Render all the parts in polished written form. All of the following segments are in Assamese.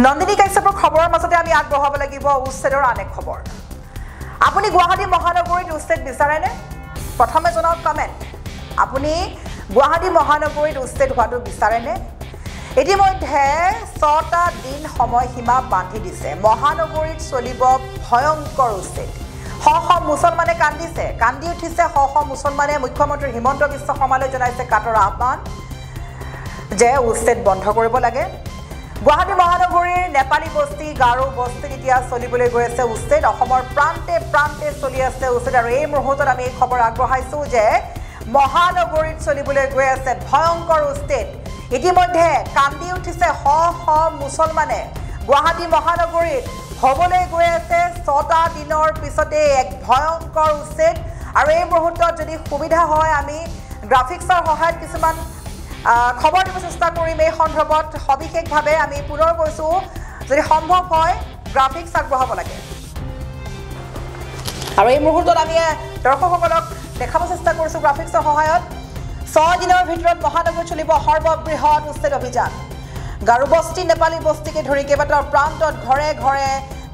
নন্দিনী কাশ্যপৰ খবৰৰ মাজতে আমি আগবঢ়াব লাগিব উচ্ছেদৰ আন এক খবৰ আপুনি গুৱাহাটী মহানগৰীত উচ্ছেদ বিচাৰেনে প্ৰথমে জনাওক কমেন্ট আপুনি গুৱাহাটী মহানগৰীত উচ্ছেদ হোৱাটো বিচাৰেনে ইতিমধ্যে 6টা দিন সময়সীমা বান্ধি দিছে মহানগৰীত চলিব ভয়ংকৰ উচ্ছেদ শ মুছলমানে কান্দি উঠিছে শ মুছলমানে মুখ্যমন্ত্ৰী হিমন্ত বিশ্ব শৰ্মালৈ জনাইছে কাটৰ আহ্বান যে উচ্ছেদ বন্ধ কৰিব লাগে গুৱাহাটী মহানগৰীৰ নেপালী বস্তি গাৰো বস্তিত এতিয়া চলিবলৈ গৈ আছে উচ্ছেদ অসমৰ প্ৰান্তে চলি আছে উচ্ছেদ আৰু এই মুহূৰ্তত আমি এই খবৰ আগবঢ়াইছো যে মহানগৰীত চলিবলৈ গৈ আছে ভয়ংকৰ উচ্ছেদ ইতিমধ্যে কান্দি উঠিছে শ মুছলমানে গুৱাহাটী মহানগৰীত হ'বলৈ গৈ আছে 6টা দিনৰ পিছতে এক ভয়ংকৰ উচ্ছেদ আৰু এই মুহূৰ্তত যদি সুবিধা হয় আমি গ্ৰাফিক্সৰ সহায়ত কিছুমান খবৰ দিব চেষ্টা কৰিম এই সন্দৰ্ভত সবিশেষভাৱে আমি পুনৰ কৈছো যদি সম্ভৱ হয় গ্ৰাফিক্স আগবঢ়াব লাগে আৰু এই মুহূৰ্তত আমি দৰ্শকসকলক দেখাব চেষ্টা কৰিছো গ্ৰাফিক্সৰ সহায়ত 6 দিনৰ ভিতৰত মহানগৰীত চলিব সৰ্ববৃহৎ উচ্ছেদ অভিযান গাৰো বস্তি নেপালী বস্তিকে ধৰি কেইবাটাও প্ৰান্তত ঘৰে ঘৰে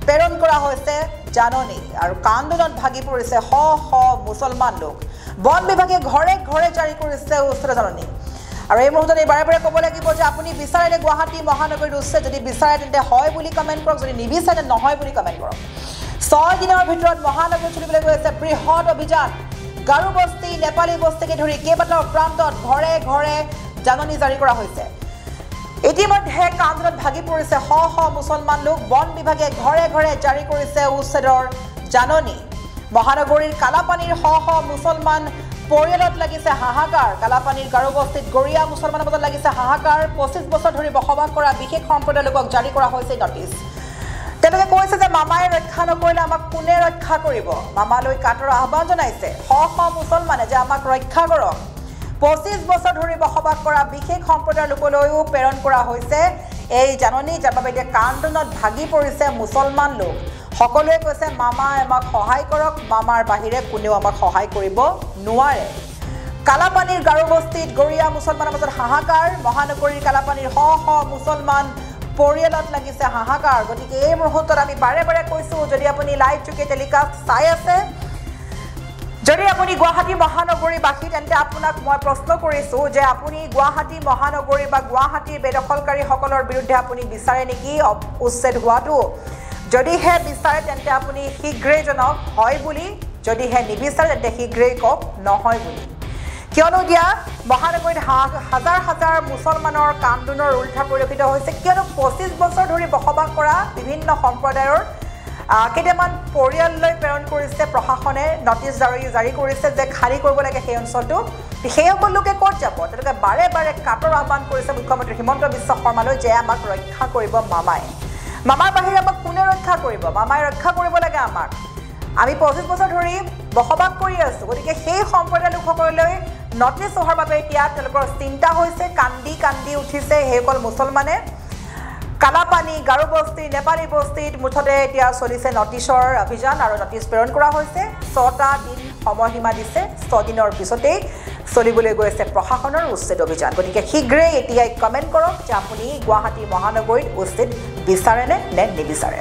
প্ৰেৰণ কৰা হৈছে জাননী আৰু কান্দোলনত ভাগি পৰিছে শ মুছলমান লোক বন বিভাগে ঘৰে ঘৰে জাৰি কৰিছে উচ্ছেদ জাননী আৰু এই মুহূৰ্তত বাৰে ক'ব লাগিব যে আপুনি বিচাৰিলে গুৱাহাটী মহানগৰীত উচ্ছেদ যদি বিচাৰে তেন্তে হয় বুলি কমেন্ট কৰক যদি নিবিচাৰে নহয় বুলি কমেন্ট কৰক 6 দিনৰ ভিতৰত মহানগৰীত চলিবলৈ গৈ আছে বৃহৎ অভিযান গাৰো বস্তি নেপালী বস্তিকে ধৰি কেইবাটাও প্ৰান্তত ঘৰে ঘৰে জাননী জাৰি কৰা হৈছে ইতিমধ্যে কান্দোলনত ভাগি পৰিছে শ মুছলমান লোক বন বিভাগে ঘৰে ঘৰে জাৰি কৰিছে উচ্ছেদৰ জাননী মহানগৰীৰ কালাপানীৰ শ মুছলমান পৰিয়ালত লাগিছে হাহাকাৰ কালাপানীৰ গাৰো বস্তিত গৰিয়া মুছলমানৰ মাজত লাগিছে হাহাকাৰ 25 বছৰ ধৰি বসবাস কৰা বিশেষ সম্প্ৰদায়ৰ লোকক জাৰি কৰা হৈছে নটিচ তেওঁলোকে কৈছে যে মামাই ৰক্ষা নকৰিলে আমাক কোনে ৰক্ষা কৰিব মামালৈ কাটৰ আহ্বান জনাইছে শ মুছলমানে যে আমাক ৰক্ষা কৰক 25 বছৰ ধৰি বসবাস কৰা বিশেষ সম্প্ৰদায়ৰ লোকলৈও প্ৰেৰণ কৰা হৈছে এই জাননী যাৰ বাবে এতিয়া কান্দোলনত ভাগি পৰিছে মুছলমান লোক সকলোৱে কৈছে মামাই আমাক সহায় কৰক মামাৰ বাহিৰে কোনেও আমাক সহায় কৰিব নোৱাৰে কালাপানীৰ গাৰো বস্তিত গৰিয়া মুছলমানৰ মাজত হাহাকাৰ মহানগৰীৰ কালাপানীৰ শ মুছলমান পৰিয়ালত লাগিছে হাহাকাৰ গতিকে এই মুহূৰ্তত আমি বাৰে কৈছো যদি আপুনি লাইভ যোগে টেলিকাষ্ট চাই আছে যদি আপুনি গুৱাহাটী মহানগৰীবাসী তেন্তে আপোনাক মই প্ৰশ্ন কৰিছো যে আপুনি গুৱাহাটী মহানগৰী বা গুৱাহাটীৰ বেদখলকাৰীসকলৰ বিৰুদ্ধে আপুনি বিচাৰে নেকি উচ্ছেদ হোৱাটো যদিহে বিচাৰে তেন্তে আপুনি শীঘ্ৰেই জনাওক হয় বুলি যদিহে নিবিচাৰে তেন্তে শীঘ্ৰেই কওক নহয় বুলি কিয়নো দিয়া মহানগৰীত হাজাৰ মুছলমানৰ কান্দোনৰ উল্টা পৰিলক্ষিত হৈছে কিয়নো 25 বছৰ ধৰি বসবাস কৰা বিভিন্ন সম্প্ৰদায়ৰ কেইটামান পৰিয়াললৈ প্ৰেৰণ কৰিছে প্ৰশাসনে নটিচ জাৰি কৰিছে যে খালী কৰিব লাগে সেই অঞ্চলটো সেই সকল লোকে ক'ত যাব তেওঁলোকে বাৰে কাটৰ আহ্বান কৰিছে মুখ্যমন্ত্ৰী হিমন্ত বিশ্ব শৰ্মালৈ যে আমাক ৰক্ষা কৰিব মামাৰ বাহিৰে আমাক কোনে ৰক্ষা কৰিব মামাই ৰক্ষা কৰিব লাগে আমাক আমি 25 বছৰ ধৰি বসবাস কৰি আছো গতিকে সেই সম্প্ৰদায়ৰ লোকসকললৈ নটিচ অহাৰ বাবে এতিয়া তেওঁলোকৰ চিন্তা হৈছে কান্দি উঠিছে সেইসকল মুছলমানে কালাপানী গাৰো বস্তি নেপালী বস্তিত মুঠতে এতিয়া চলিছে নটিচৰ অভিযান আৰু নটিচ প্ৰেৰণ কৰা হৈছে 6টা দিন সময়সীমা দিছে 6 দিনৰ পিছতেই চলিবলৈ গৈ আছে প্ৰশাসনৰ উচ্ছেদ অভিযান গতিকে শীঘ্ৰেই এতিয়াই কমেন্ট কৰক যে আপুনি গুৱাহাটী মহানগৰীত উচ্ছেদ বিচাৰেনে নে নিবিচাৰে